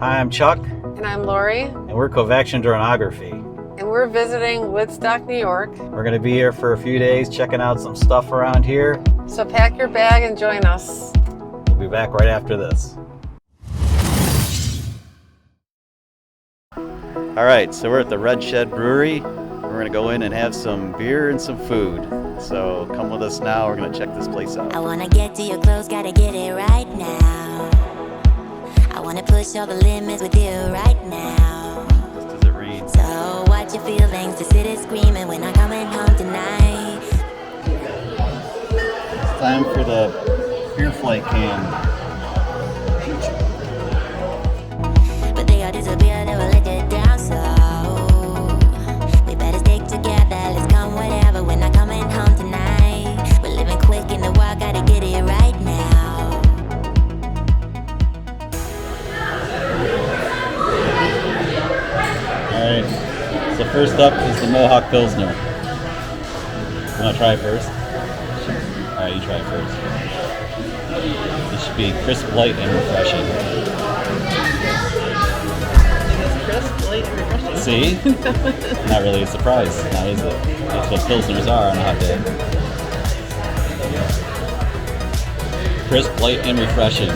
Hi, I'm Chuck. And I'm Lori. And we're Kovaction Droneography. And we're visiting Woodstock, New York. We're going to be here for a few days checking out some stuff around here. So pack your bag and join us. We'll be back right after this. All right, so we're at the Shed Brewery. We're going to go in and have some beer and some food. So come with us now. We're going to check this place out. I want to get to your clothes, got to get it right now. I want to push all the limits with you right now. Just as it reads. So watch your feelings, the city's screaming when I'm coming home tonight. It's time for the beer flight can. But they all disappear, they will let you down, so we better stick together, let's come whatever, we're not coming home tonight. We're living quick in the wild, gotta get it right now. Alright, so first up is the Mohawk Pilsner. You want to try it first? Alright, you try it first. This should be crisp, light, and refreshing. Crisp, light, and refreshing. See? Not really a surprise, now is it? That's what Pilsners are on a hot day. Crisp, light, and refreshing.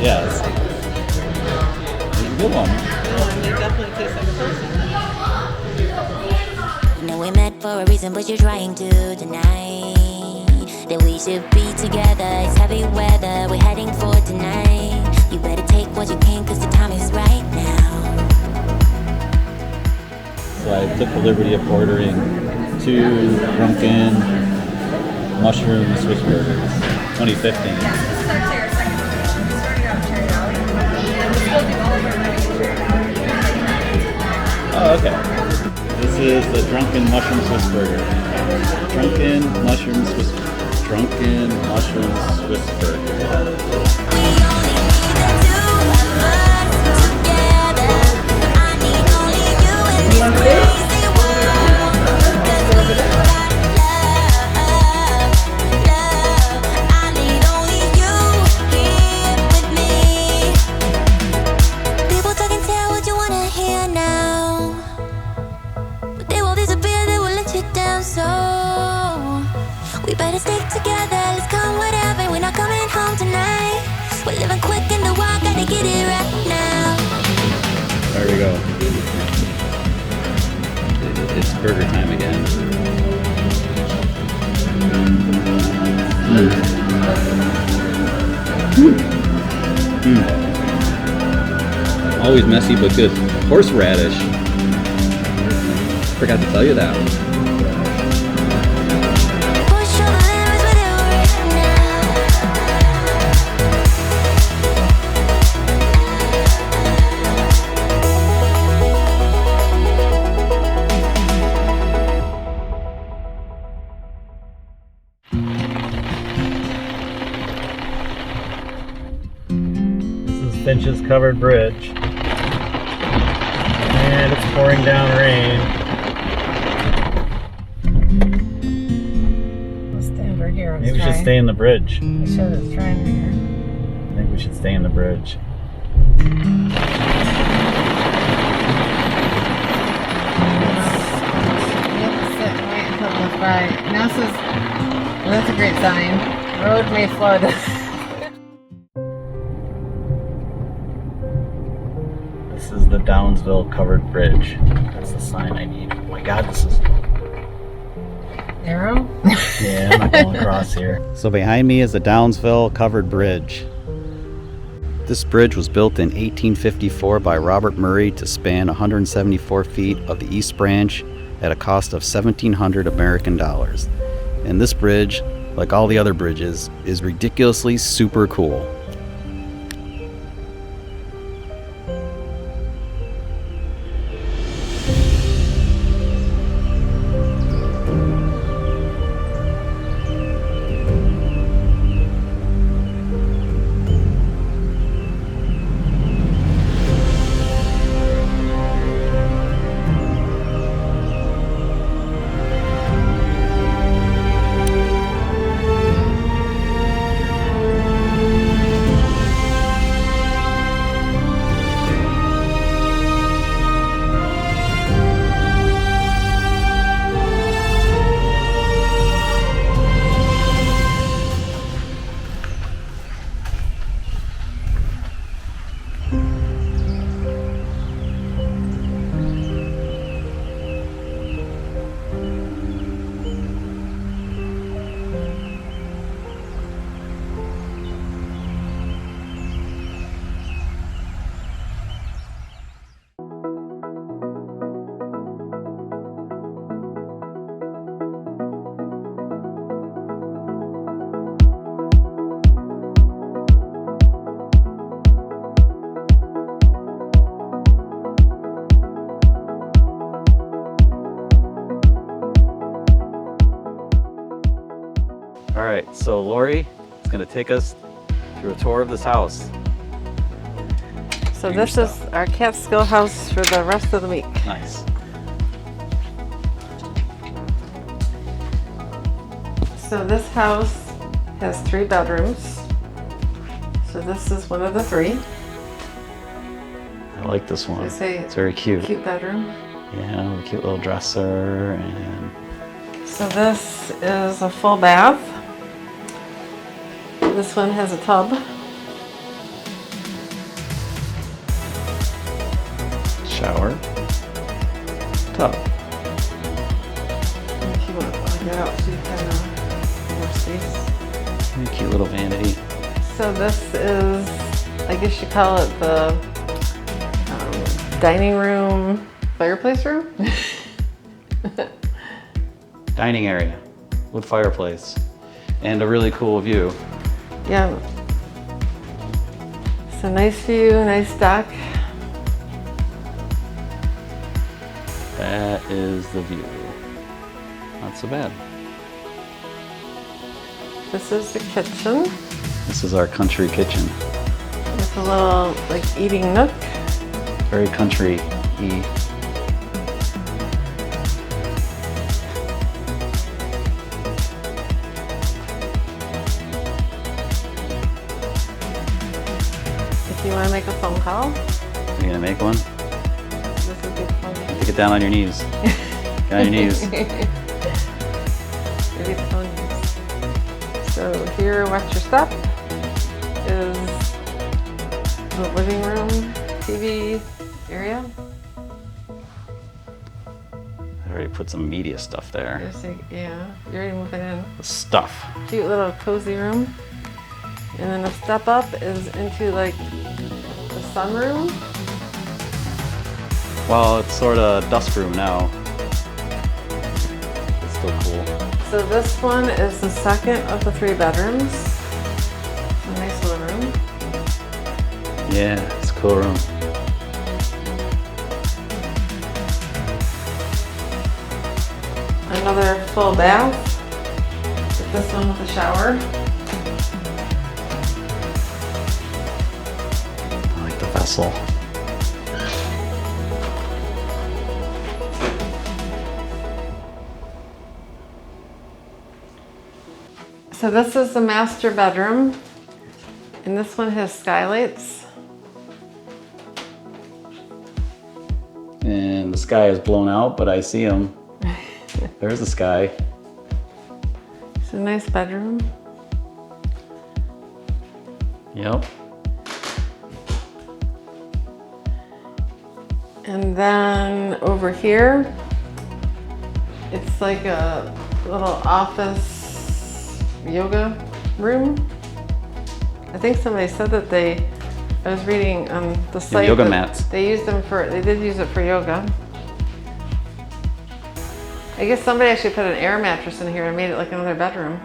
Yes. It's a good one. It definitely tastes like a Pilsner. You know we met for a reason, but you're trying to deny that we should be together. It's heavy weather, we're heading for tonight. You better take what you can, cause the time is right now. So I took the liberty of ordering 2 drunken mushroom Swiss burgers, 2015. Oh, okay. This is the drunken mushroom Swiss burger. Drunken mushroom Swiss burger. We better stick together, let's come whatever, we're not coming home tonight. We're living quick in the wild, gotta get it right now. There we go. It's burger time again. Always messy but good. Horseradish. Forgot to tell you that. Fitches covered bridge, and it's pouring down rain. Let's stay over here. Maybe we should stay in the bridge. We should. It's trying here. I think we should stay in the bridge. Sit and wait until it goes by. Now it says, well, that's a great sign. Road may flood. This is the Downsville covered bridge. That's the sign I need. Oh my god, this is... Arrow? Yeah, I'm not going across here. So behind me is the Downsville covered bridge. This bridge was built in 1854 by Robert Murray to span 174 feet of the East Branch at a cost of $1,700 American dollars. And this bridge, like all the other bridges, is ridiculously super cool. right, so Lori is going to take us through a tour of this house. So this is our Catskill house for the rest of the week. Nice. So this house has 3 bedrooms. So this is one of the 3. I like this one. I say It's very cute. Cute bedroom. Yeah, with a cute little dresser and So this is a full bath. This one has a tub. shower, tub. If you want to plug it out so you can more space. And a cute little vanity. So this is, I guess you call it the dining room, fireplace room? Dining area with fireplace and a really cool view. Yeah. It's a nice view, nice deck. That is the view. Not so bad. This is the kitchen This is our country kitchen. with a little like eating nook. Very country-y. If you want to make a phone call, You gonna make one? this is a good phone. Take it down on your knees. Get on your knees. Maybe the phone is. So here, watch your step, is the living room, TV area. I already put some media stuff there. There's a, yeah, you're already moving in. The stuff. Cute little cozy room. And then a step up is into like the sunroom. Well, it's sort of dust room now. It's still cool. So this one is the second of the 3 bedrooms. A nice little room. Yeah, it's a cool room. Another full bath. With this one with a shower. I like the vessel. So this is the master bedroom. And this one has skylights. And the sky is blown out, but I see them. There's the sky. It's a nice bedroom. Yep. And then over here, it's like a little office yoga room. I think somebody said that I was reading on the site yoga that mats. they did use it for yoga. I guess somebody actually put an air mattress in here and made it like another bedroom.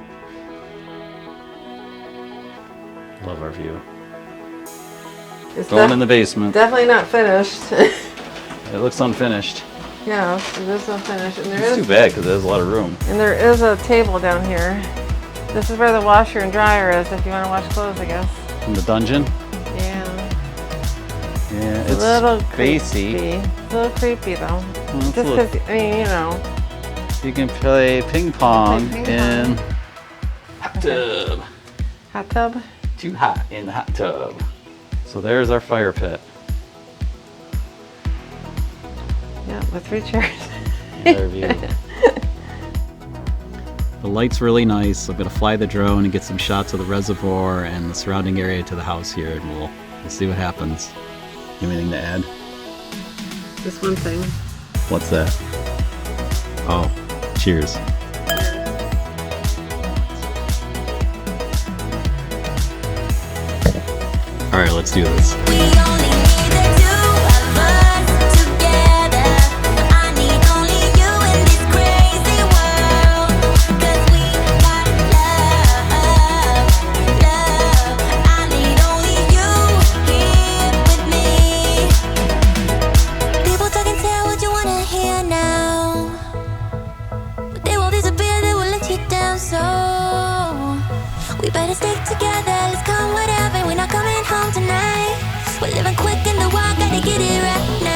Love our view. It's Going in the basement. definitely not finished. It looks unfinished. Yeah, it is unfinished. And It's too bad because there's a lot of room. And there is a table down here. This is where the washer and dryer is if you want to wash clothes, I guess. In the dungeon. Yeah. Yeah, It's a little spacey. creepy. It's a little creepy though. Well, it's a Just little- because, I mean, you know. You can play ping pong Play ping in pong. hot tub. Hot tub. Too hot in the hot tub. So there's our fire pit. Yeah, with 3 chairs. And our view. The light's really nice. I'm gonna fly the drone and get some shots of the reservoir and the surrounding area to the house here, and we'll see what happens. Anything to add? Just one thing. What's that? Oh, cheers. All right, let's do this. We only need the 2 of us together. I need only you in this crazy world. 'Cause we got love, love. I need only you here with me. People talk and tell what you wanna hear now, but they will disappear, they will let you down. So in the walk, gotta get it right now.